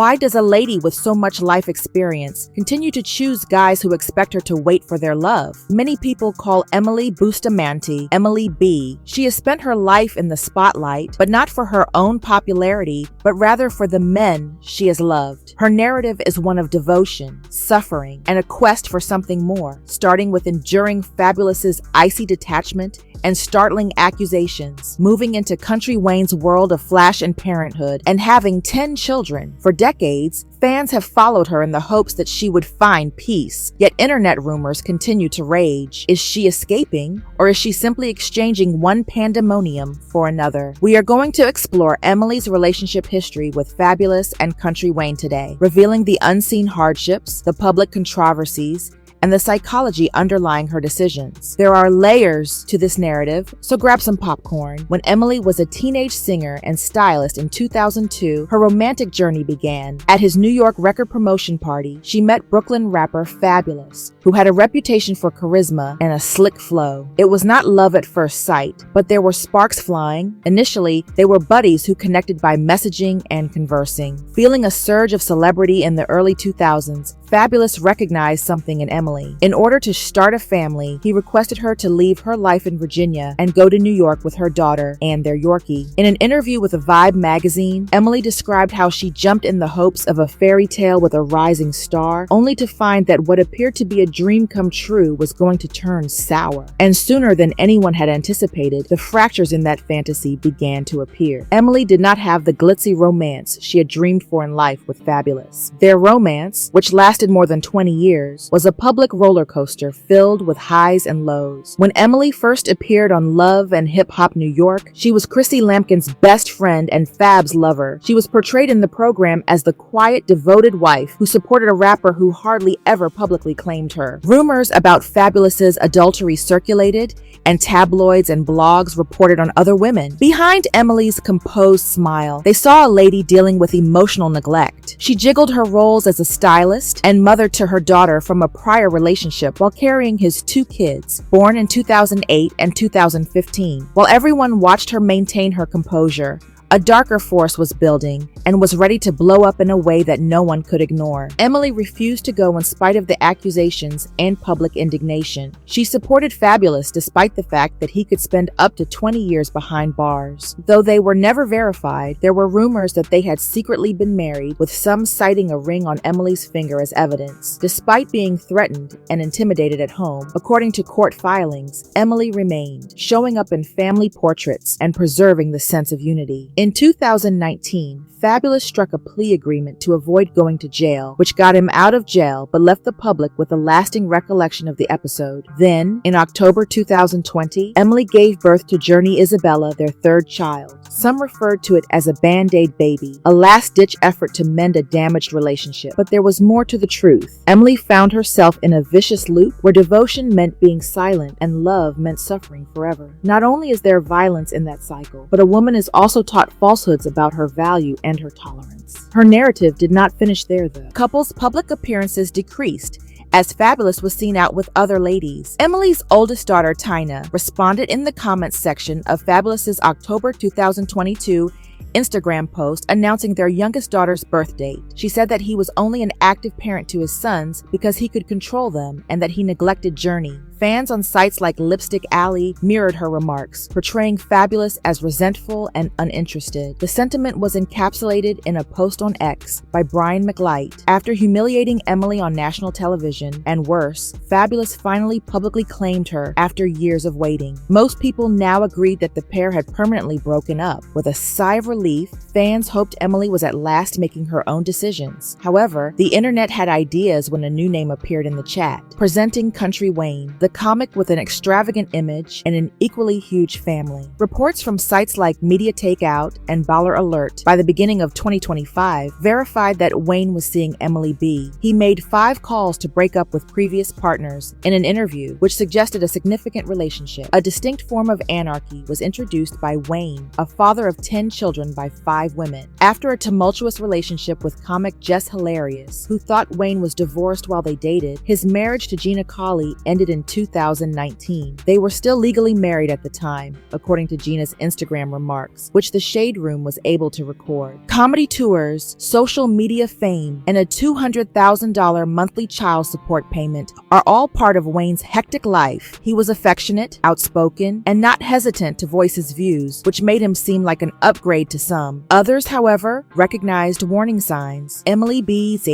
Why does a lady with so much life experience continue to choose guys who expect her to wait for their love? Many people call Emily Bustamante Emily B. She has spent her life in the spotlight, but not for her own popularity, but rather for the men she has loved. Her narrative is one of devotion, suffering, and a quest for something more, starting with enduring Faboulous' icy detachment and startling accusations, moving into Kountry Wayne's world of flash and parenthood, and having 10 children. For decades, fans have followed her in the hopes that she would find peace, yet internet rumors continue to rage. Is she escaping, or is she simply exchanging one pandemonium for another? We are going to explore Emily's relationship history with Fabolous and Kountry Wayne today, revealing the unseen hardships, the public controversies, and the psychology underlying her decisions. There are layers to this narrative, so grab some popcorn. When Emily was a teenage singer and stylist in 2002, her romantic journey began. At his New York record promotion party, she met Brooklyn rapper Fabolous, who had a reputation for charisma and a slick flow. It was not love at first sight, but there were sparks flying. Initially, they were buddies who connected by messaging and conversing. Feeling a surge of celebrity in the early 2000s, Fabolous recognized something in Emily. In order to start a family, he requested her to leave her life in Virginia and go to New York with her daughter and their Yorkie. In an interview with Vibe magazine, Emily described how she jumped in the hopes of a fairy tale with a rising star, only to find that what appeared to be a dream come true was going to turn sour. And sooner than anyone had anticipated, the fractures in that fantasy began to appear. Emily did not have the glitzy romance she had dreamed for in life with Fabolous. Their romance, which lasted more than 20 years, was a public roller coaster filled with highs and lows. When Emily first appeared on Love and Hip Hop New York, she was Chrissy Lampkin's best friend and Fab's lover. She was portrayed in the program as the quiet, devoted wife who supported a rapper who hardly ever publicly claimed her. Rumors about Faboulous' adultery circulated, and tabloids and blogs reported on other women. Behind Emily's composed smile, they saw a lady dealing with emotional neglect. She jiggled her roles as a stylist and mother to her daughter from a prior relationship while carrying his 2 kids, born in 2008 and 2015. While everyone watched her maintain her composure, a darker force was building and was ready to blow up in a way that no one could ignore. Emily refused to go in spite of the accusations and public indignation. She supported Fabolous despite the fact that he could spend up to 20 years behind bars. Though they were never verified, there were rumors that they had secretly been married, with some citing a ring on Emily's finger as evidence. Despite being threatened and intimidated at home, according to court filings, Emily remained, showing up in family portraits and preserving the sense of unity. In 2019, Fabolous struck a plea agreement to avoid going to jail, which got him out of jail but left the public with a lasting recollection of the episode. Then, in October 2020, Emily gave birth to Journey Isabella, their 3rd child. Some referred to it as a Band-Aid baby, a last-ditch effort to mend a damaged relationship. But there was more to the truth. Emily found herself in a vicious loop where devotion meant being silent and love meant suffering forever. Not only is there violence in that cycle, but a woman is also taught falsehoods about her value and her tolerance. Her narrative did not finish there, though. Couples' public appearances decreased as Fabolous was seen out with other ladies. Emily's oldest daughter, Tina, responded in the comments section of Faboulous' October 2022 Instagram post announcing their youngest daughter's birth date. She said that he was only an active parent to his sons because he could control them and that he neglected Journey. Fans on sites like Lipstick Alley mirrored her remarks, portraying Fabolous as resentful and uninterested. The sentiment was encapsulated in a post on X by Brian McLight. After humiliating Emily on national television, and worse, Fabolous finally publicly claimed her after years of waiting. Most people now agreed that the pair had permanently broken up. With a sigh of relief, fans hoped Emily was at last making her own decisions. However, the internet had ideas when a new name appeared in the chat, presenting Kountry Wayne, the comic with an extravagant image and an equally huge family. Reports from sites like Media Takeout and Baller Alert by the beginning of 2025 verified that Wayne was seeing Emily B. He made 5 calls to break up with previous partners in an interview, which suggested a significant relationship. A distinct form of anarchy was introduced by Wayne, a father of 10 children by 5 women. After a tumultuous relationship with comic Jess Hilarious, who thought Wayne was divorced while they dated, his marriage to Gina Colley ended in 2019. They were still legally married at the time, according to Gina's Instagram remarks, which the Shade Room was able to record. Comedy tours, social media fame, and a $200,000 monthly child support payment are all part of Wayne's hectic life. He was affectionate, outspoken, and not hesitant to voice his views, which made him seem like an upgrade to some. Others, however, recognized warning signs. Emily B's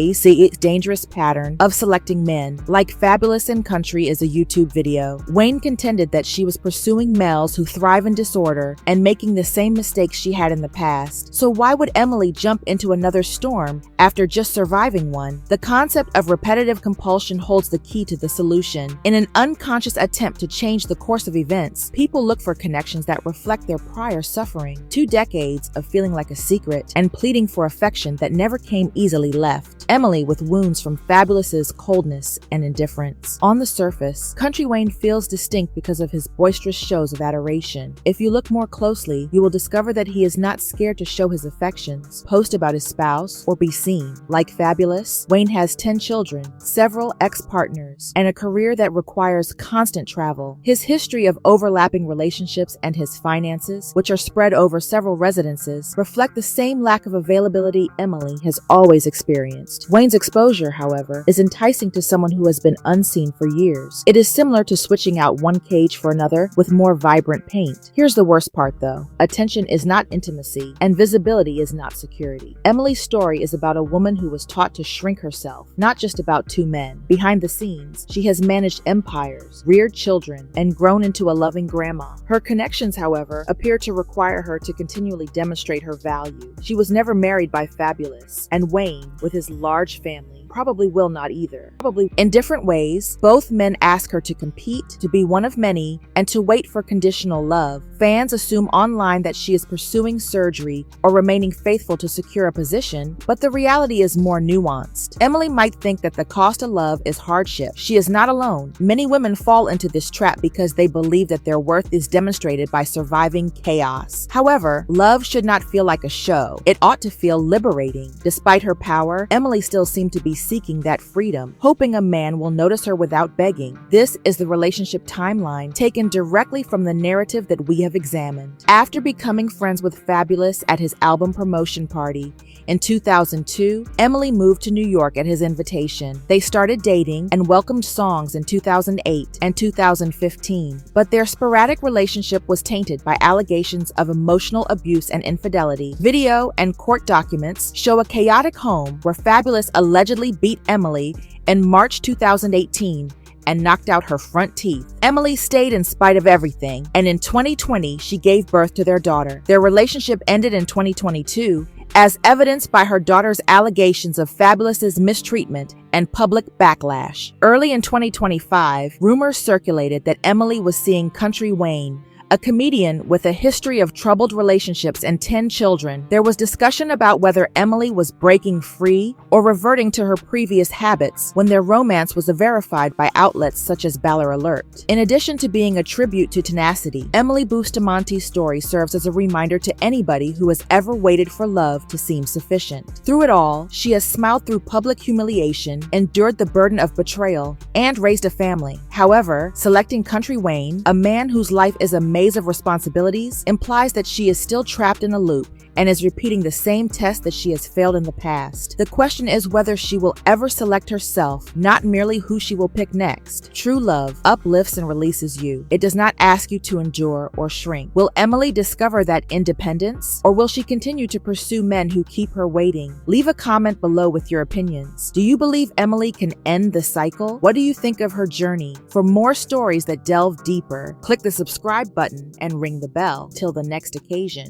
dangerous pattern of selecting men, like Fabolous and Kountry, is a YouTube video. Wayne contended that she was pursuing males who thrive in disorder and making the same mistakes she had in the past. So why would Emily jump into another storm after just surviving one? The concept of repetitive compulsion holds the key to the solution. In an unconscious attempt to change the course of events, people look for connections that reflect their prior suffering. 2 decades of feeling like a secret and pleading for affection that never came easily left. Emily with wounds from Fabulous's coldness and indifference. On the surface, Kountry Wayne feels distinct because of his boisterous shows of adoration. If you look more closely, you will discover that he is not scared to show his affections, post about his spouse, or be seen. Like Fabolous, Wayne has 10 children, several ex-partners, and a career that requires constant travel. His history of overlapping relationships and his finances, which are spread over several residences, reflect the same lack of availability Emily has always experienced. Wayne's exposure, however, is enticing to someone who has been unseen for years. It is similar to switching out one cage for another with more vibrant paint. Here's the worst part though. Attention is not intimacy, and visibility is not security. Emily's story is about a woman who was taught to shrink herself, not just about 2 men. Behind the scenes, she has managed empires, reared children, and grown into a loving grandma. Her connections, however, appear to require her to continually demonstrate her value. She was never married by Fabolous, and Wayne, with his large family, probably will not either. In different ways, both men ask her to compete, to be one of many, and to wait for conditional love. Fans assume online that she is pursuing surgery or remaining faithful to secure a position, but the reality is more nuanced. Emily might think that the cost of love is hardship. She is not alone. Many women fall into this trap because they believe that their worth is demonstrated by surviving chaos. However, love should not feel like a show. It ought to feel liberating. Despite her power, Emily still seemed to be seeking that freedom, hoping a man will notice her without begging. This is the relationship timeline taken directly from the narrative that we have examined. After becoming friends with Fabolous at his album promotion party in 2002, Emily moved to New York at his invitation. They started dating and welcomed songs in 2008 and 2015, but their sporadic relationship was tainted by allegations of emotional abuse and infidelity. Video and court documents show a chaotic home where Fabolous allegedly beat Emily in March 2018 and knocked out her front teeth. Emily stayed in spite of everything, and in 2020, she gave birth to their daughter. Their relationship ended in 2022, as evidenced by her daughter's allegations of Fabulous's mistreatment and public backlash. Early in 2025, rumors circulated that Emily was seeing Kountry Wayne, a comedian with a history of troubled relationships and 10 children. There was discussion about whether Emily was breaking free or reverting to her previous habits when their romance was verified by outlets such as Baller Alert. In addition to being a tribute to tenacity, Emily Bustamante's story serves as a reminder to anybody who has ever waited for love to seem sufficient. Through it all, she has smiled through public humiliation, endured the burden of betrayal, and raised a family. However, selecting Kountry Wayne, a man whose life is a maze of responsibilities, implies that she is still trapped in a loop and is repeating the same test that she has failed in the past. The question is whether she will ever select herself, not merely who she will pick next. True love uplifts and releases you. It does not ask you to endure or shrink. Will Emily discover that independence, or will she continue to pursue men who keep her waiting? Leave a comment below with your opinions. Do you believe Emily can end the cycle? What do you think of her journey? For more stories that delve deeper, click the subscribe button and ring the bell. Till the next occasion.